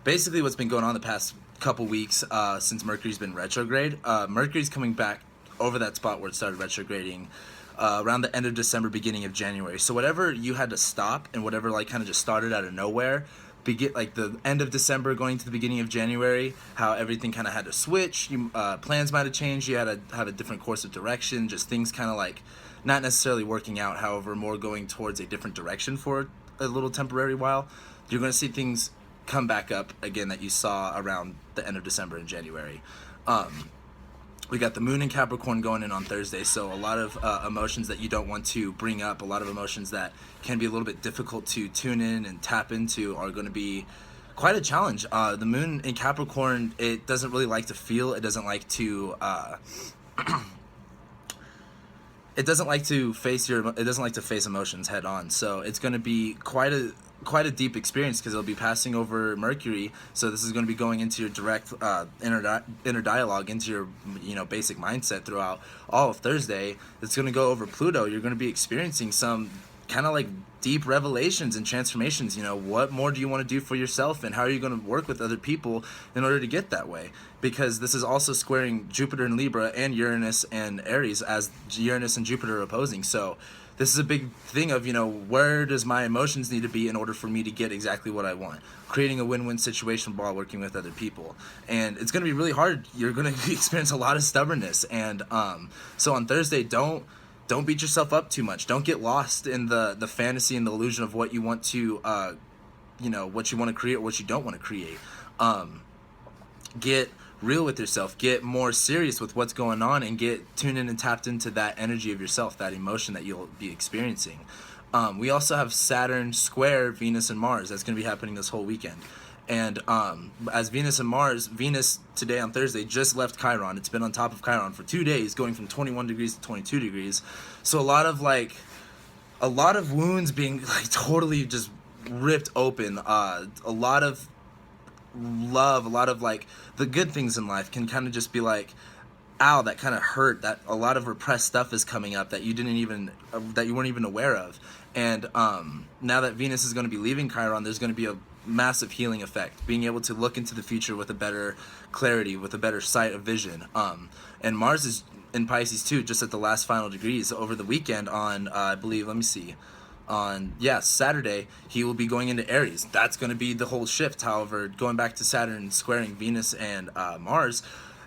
basically what's been going on the past couple weeks since Mercury's been retrograde. Mercury's coming back over that spot where it started retrograding around the end of December, beginning of January. So whatever you had to stop and whatever like kind of just started out of nowhere, like the end of December going to the beginning of January, how everything kind of had to switch. Plans might have changed. You had to have a different course of direction. Just things kind of like not necessarily working out, however, more going towards a different direction for a little temporary while. You're going to see things come back up again that you saw around the end of December and January. We got the moon in Capricorn going in on Thursday, so a lot of emotions that you don't want to bring up, a lot of emotions that can be a little bit difficult to tune in and tap into are going to be quite a challenge. The moon in Capricorn, it doesn't really like to feel, it doesn't like to it doesn't like to face emotions head on. So it's going to be quite a deep experience because it'll be passing over Mercury. So this is going to be going into your direct inner dialogue, into your basic mindset throughout all of Thursday. It's going to go over Pluto. You're going to be experiencing some kind of like deep revelations and transformations. What more do you want to do for yourself, and how are you going to work with other people in order to get that way? Because this is also squaring Jupiter in Libra and Uranus and Aries, as Uranus and Jupiter are opposing. So this is a big thing of, where does my emotions need to be in order for me to get exactly what I want? Creating a win-win situation while working with other people. And it's going to be really hard. You're going to experience a lot of stubbornness. And so on Thursday, don't beat yourself up too much. Don't get lost in the fantasy and the illusion of what you want to, what you want to create or what you don't want to create. Get real with yourself. Get more serious with what's going on, and get tuned in and tapped into that energy of yourself, that emotion that you'll be experiencing. We also have Saturn square Venus and Mars. That's going to be happening this whole weekend. And as Venus and Mars, Venus today on Thursday just left Chiron. It's been on top of Chiron for 2 days, going from 21 degrees to 22 degrees. So a lot of wounds being like totally just ripped open. A lot of love, a lot of like the good things in life can kind of just be like, ow, that kind of hurt. That a lot of repressed stuff is coming up that you weren't even aware of. And now that Venus is going to be leaving Chiron, there's going to be a massive healing effect, being able to look into the future with a better clarity, with a better sight of vision. And Mars is in Pisces too, just at the last final degrees over the weekend on I believe, Saturday, he will be going into Aries. That's going to be the whole shift. However, going back to Saturn squaring Venus and Mars,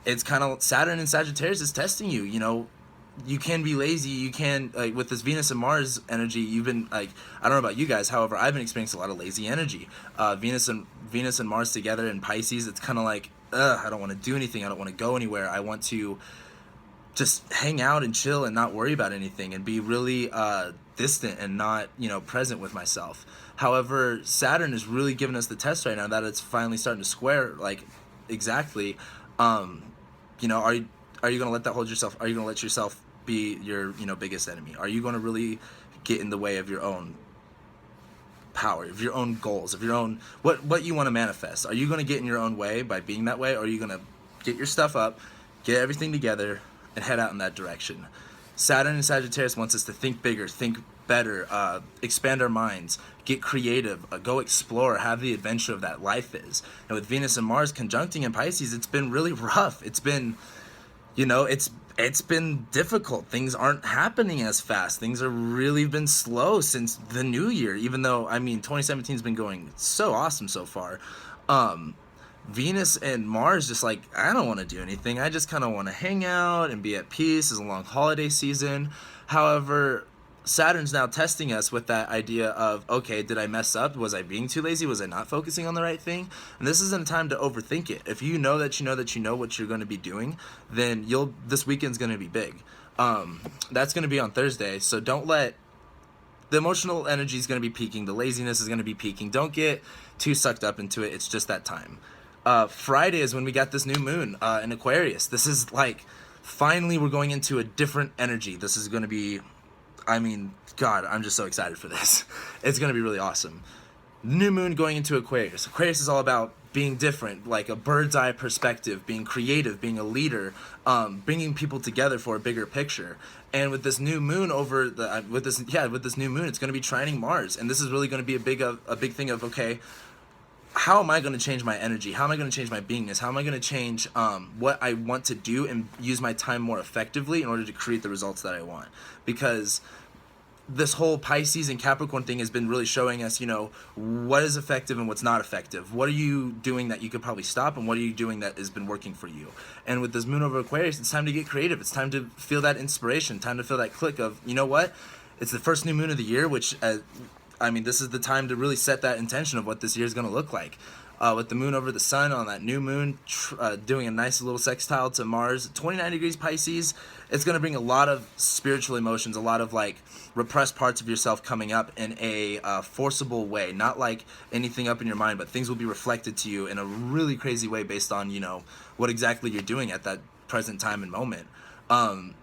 it's kind of Saturn and Sagittarius is testing you. You can be lazy. You can, like, with this Venus and Mars energy, you've been like, I don't know about you guys, however, I've been experiencing a lot of lazy energy. Venus and Mars together in Pisces, it's kind of like, I don't want to do anything. I don't want to go anywhere. I want to just hang out and chill and not worry about anything and be really distant and not, present with myself. However, Saturn is really giving us the test right now that it's finally starting to square, like, exactly. Are you going to let that hold yourself? Are you going to let yourself be your, biggest enemy? Are you going to really get in the way of your own power, of your own goals, of your own, what you want to manifest? Are you going to get in your own way by being that way? Or are you going to get your stuff up, get everything together, and head out in that direction? Saturn and Sagittarius wants us to think bigger, think better, expand our minds, get creative, go explore, have the adventure of that life is. And with Venus and Mars conjuncting in Pisces, it's been really rough. It's been, it's been difficult. Things aren't happening as fast. Things are really been slow since the new year, even though, 2017 has been going so awesome so far. Venus and Mars just like, I don't want to do anything. I just kind of want to hang out and be at peace. It's a long holiday season. However, Saturn's now testing us with that idea of, okay, did I mess up? Was I being too lazy? Was I not focusing on the right thing? And this isn't a time to overthink it. If you know that you know what you're going to be doing, then this weekend's going to be big. That's going to be on Thursday. So don't let the emotional energy is going to be peaking. The laziness is going to be peaking. Don't get too sucked up into it. It's just that time. Friday is when we got this new moon in Aquarius. This is like, finally we're going into a different energy. This is going to be, God, I'm just so excited for this. It's going to be really awesome. New moon going into Aquarius. Aquarius is all about being different, like a bird's eye perspective, being creative, being a leader, bringing people together for a bigger picture. And with this new moon with this new moon, it's going to be trining Mars. And this is really going to be a big thing of, okay, how am I going to change my energy? How am I going to change my beingness? How am I going to change what I want to do and use my time more effectively in order to create the results that I want? Because this whole Pisces and Capricorn thing has been really showing us, what is effective and what's not effective. What are you doing that you could probably stop, and what are you doing that has been working for you? And with this moon over Aquarius, it's time to get creative. It's time to feel that inspiration, time to feel that click of, you know what? It's the first new moon of the year, which, this is the time to really set that intention of what this year is going to look like. With the moon over the sun on that new moon, doing a nice little sextile to Mars, 29 degrees Pisces, it's going to bring a lot of spiritual emotions, a lot of like repressed parts of yourself coming up in a forcible way, not like anything up in your mind, but things will be reflected to you in a really crazy way based on, what exactly you're doing at that present time and moment.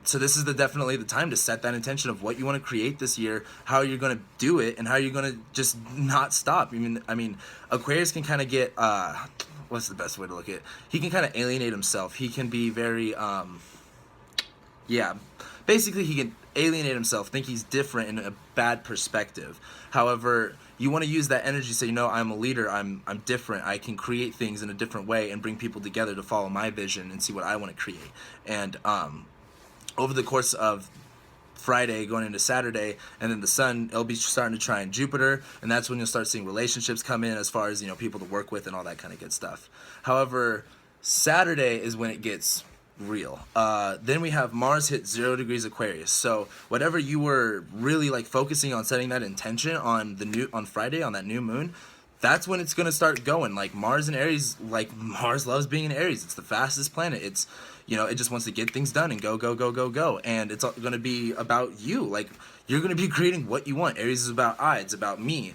So this is definitely the time to set that intention of what you want to create this year, how you're going to do it, and how you're going to just not stop. I mean, Aquarius can kind of get, what's the best way to look at it? He can kind of alienate himself. He can be very, basically he can alienate himself, think he's different in a bad perspective. However, you want to use that energy to say, I'm a leader, I'm different, I can create things in a different way and bring people together to follow my vision and see what I want to create. And over the course of Friday going into Saturday, and then the sun, it'll be starting to trine Jupiter, and that's when you'll start seeing relationships come in as far as, people to work with and all that kind of good stuff. However, Saturday is when it gets real. Then we have Mars hit 0 degrees Aquarius. So whatever you were really like focusing on, setting that intention on on Friday on that new moon, that's when it's going to start going. Like Mars and Aries, like Mars loves being in Aries. It's the fastest planet. It's, it just wants to get things done and go, go, go, go, go. And it's going to be about you. Like you're going to be creating what you want. Aries is about it's about me,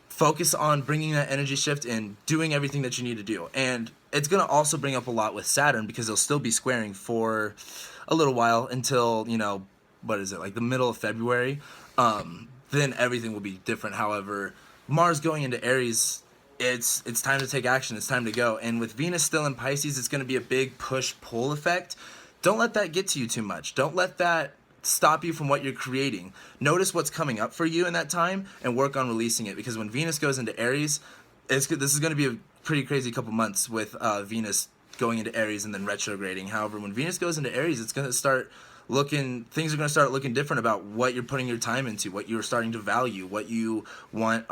Focus on bringing that energy shift and doing everything that you need to do. And it's going to also bring up a lot with Saturn because they'll still be squaring for a little while until, what is it, like the middle of February. Then everything will be different. However, Mars going into Aries, it's time to take action. It's time to go. And with Venus still in Pisces, it's going to be a big push-pull effect. Don't let that get to you too much. Don't let that stop you from what you're creating. Notice what's coming up for you in that time and work on releasing it. Because when Venus goes into Aries, this is going to be a pretty crazy couple months with Venus going into Aries and then retrograding. However, when Venus goes into Aries, it's going to start things are going to start looking different about what you're putting your time into, what you're starting to value, what you want,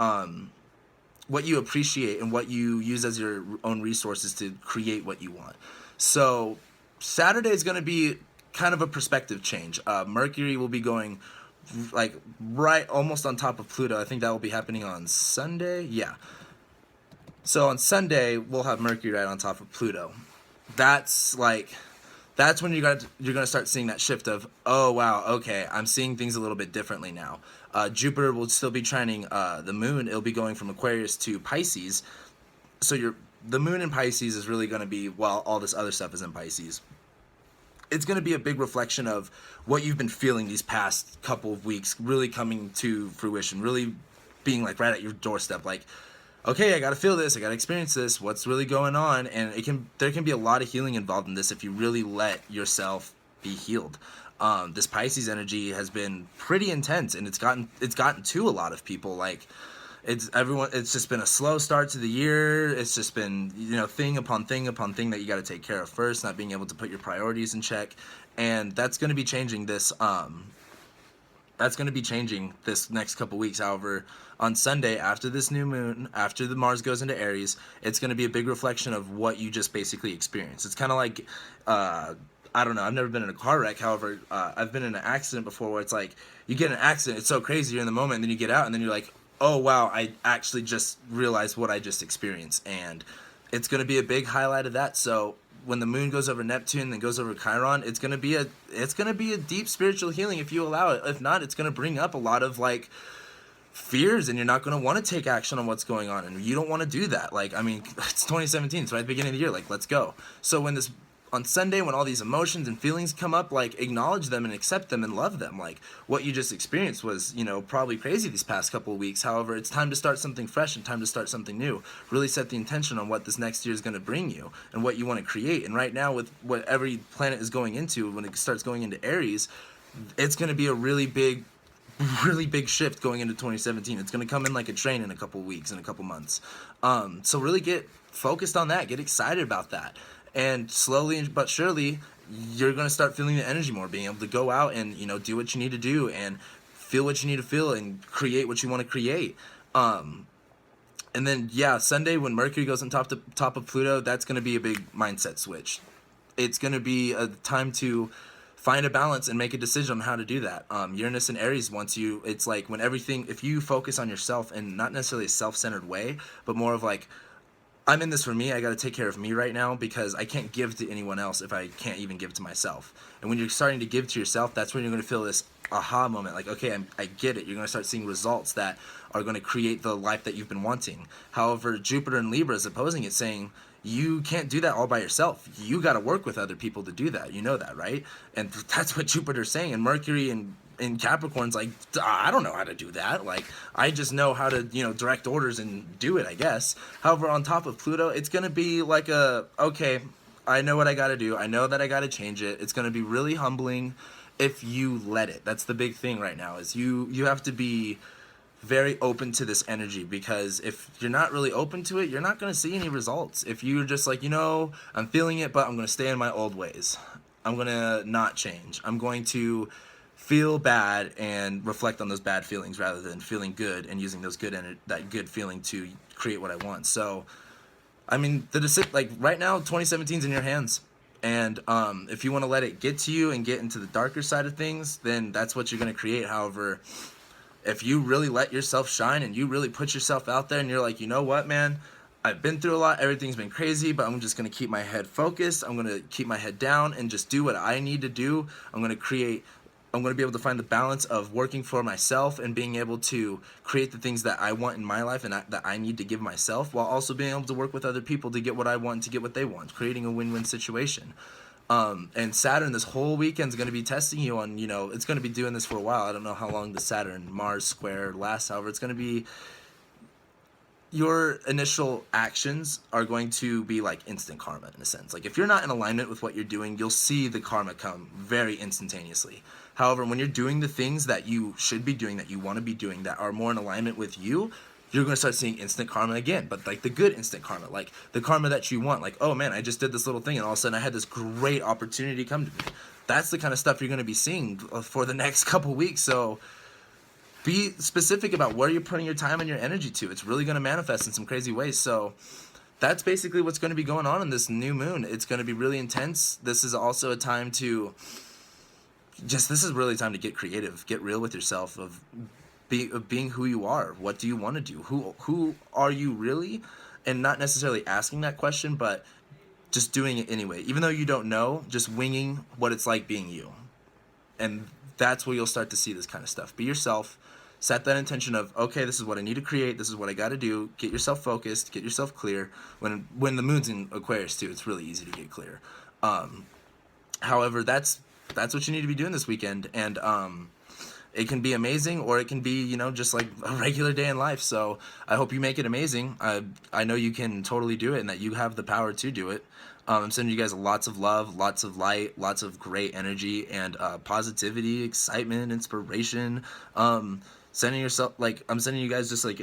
what you appreciate, and what you use as your own resources to create what you want. So Saturday is going to be kind of a perspective change. Mercury will be going like right almost on top of Pluto. I think that will be happening on Sunday. Yeah. So on Sunday we'll have Mercury right on top of Pluto. That's when you're gonna start seeing that shift of, oh wow, okay, I'm seeing things a little bit differently now. Jupiter will still be trining the moon. It'll be going from Aquarius to Pisces. So the moon in Pisces is really going to be, while all this other stuff is in Pisces, it's going to be a big reflection of what you've been feeling these past couple of weeks, really coming to fruition, really being like right at your doorstep, like, okay, I got to feel this, I got to experience this, what's really going on. And there can be a lot of healing involved in this if you really let yourself be healed. This Pisces energy has been pretty intense, and it's gotten to a lot of people. Like, it's just been a slow start to the year. It's just been, thing upon thing upon thing that you got to take care of first, not being able to put your priorities in check. And that's going to be changing this next couple weeks. However, on Sunday, after this new moon, after the Mars goes into Aries, it's going to be a big reflection of what you just basically experienced. It's kind of like, I don't know, I've never been in a car wreck. However, I've been in an accident before where it's like, you get in an accident, it's so crazy, you're in the moment, and then you get out, and then you're like, oh wow, I actually just realized what I just experienced. And it's going to be a big highlight of that. So when the moon goes over Neptune, then goes over Chiron, it's going to be a deep spiritual healing if you allow it. If not, it's going to bring up a lot of like fears, and you're not going to want to take action on what's going on, and you don't want to do that. Like, I mean, it's 2017, it's right at the beginning of the year, like, let's go. So on Sunday, when all these emotions and feelings come up, like, acknowledge them and accept them and love them. Like, what you just experienced was, probably crazy these past couple of weeks. However, it's time to start something fresh and time to start something new. Really set the intention on what this next year is going to bring you and what you want to create. And right now, with what every planet is going into, when it starts going into Aries, it's going to be a really big really big shift going into 2017. It's going to come in like a train in a couple weeks, in a couple months. So really get focused on that. Get excited about that. And slowly but surely, you're going to start feeling the energy more, being able to go out and, do what you need to do and feel what you need to feel and create what you want to create. And then, yeah, Sunday when Mercury goes on top of Pluto, that's going to be a big mindset switch. It's going to be a time to find a balance and make a decision on how to do that. Uranus and Aries wants you, it's like when everything, if you focus on yourself and not necessarily a self-centered way, but more of like, I'm in this for me, I got to take care of me right now because I can't give to anyone else if I can't even give to myself. And when you're starting to give to yourself, that's when you're going to feel this aha moment, like, okay, I get it. You're going to start seeing results that are going to create the life that you've been wanting. However, Jupiter and Libra is opposing it, saying you can't do that all by yourself. You got to work with other people to do that. You know that, right? And that's what Jupiter's saying. And Mercury and in Capricorn's like, I don't know how to do that. Like, I just know how to, direct orders and do it, I guess. However, on top of Pluto, it's going to be like okay, I know what I got to do. I know that I got to change it. It's going to be really humbling if you let it. That's the big thing right now, is you have to be very open to this energy, because if you're not really open to it, you're not going to see any results. If you're just like, I'm feeling it, but I'm going to stay in my old ways. I'm going to not change. I'm going to feel bad and reflect on those bad feelings rather than feeling good and using those that good feeling to create what I want. So, I mean, like right now, 2017 is in your hands. And if you want to let it get to you and get into the darker side of things, then that's what you're going to create. However, if you really let yourself shine and you really put yourself out there and you're like, you know what, man, I've been through a lot, everything's been crazy, but I'm just going to keep my head focused. I'm going to keep my head down and just do what I need to do. I'm going to be able to find the balance of working for myself and being able to create the things that I want in my life and that I need to give myself, while also being able to work with other people to get what I want, to get what they want, creating a win-win situation. And Saturn this whole weekend is going to be testing you on, it's going to be doing this for a while. I don't know how long the Saturn-Mars square lasts. However, it's going to be, your initial actions are going to be like instant karma in a sense. Like if you're not in alignment with what you're doing, you'll see the karma come very instantaneously. However, when you're doing the things that you should be doing, that you want to be doing, that are more in alignment with you, you're going to start seeing instant karma again, but like the good instant karma, like the karma that you want. Like, oh man, I just did this little thing and all of a sudden I had this great opportunity come to me. That's the kind of stuff you're going to be seeing for the next couple weeks. So be specific about where you're putting your time and your energy to. It's really going to manifest in some crazy ways. So that's basically what's going to be going on in this new moon. It's going to be really intense. This is also a time to this is really time to get creative, get real with yourself, of being who you are. What do you want to do? Who are you really? And not necessarily asking that question, but just doing it anyway. Even though you don't know, just winging what it's like being you. And that's where you'll start to see this kind of stuff. Be yourself. Set that intention of, okay, this is what I need to create. This is what I got to do. Get yourself focused. Get yourself clear. When the moon's in Aquarius too, it's really easy to get clear. However, that's what you need to be doing this weekend. And it can be amazing, or it can be, just like a regular day in life. So I hope you make it amazing. I know you can totally do it and that you have the power to do it. I'm sending you guys lots of love, lots of light, lots of great energy and positivity, excitement, inspiration. I'm sending you guys just like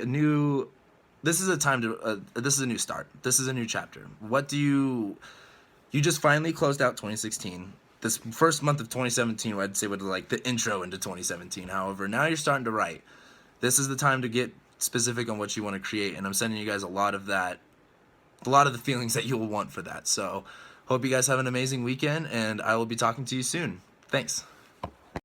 this is a time to, this is a new start. This is a new chapter. You just finally closed out 2016. This first month of 2017, I'd say, was like the intro into 2017. However, now you're starting to write. This is the time to get specific on what you want to create, and I'm sending you guys a lot of the feelings that you'll want for that. So, hope you guys have an amazing weekend, and I will be talking to you soon. Thanks.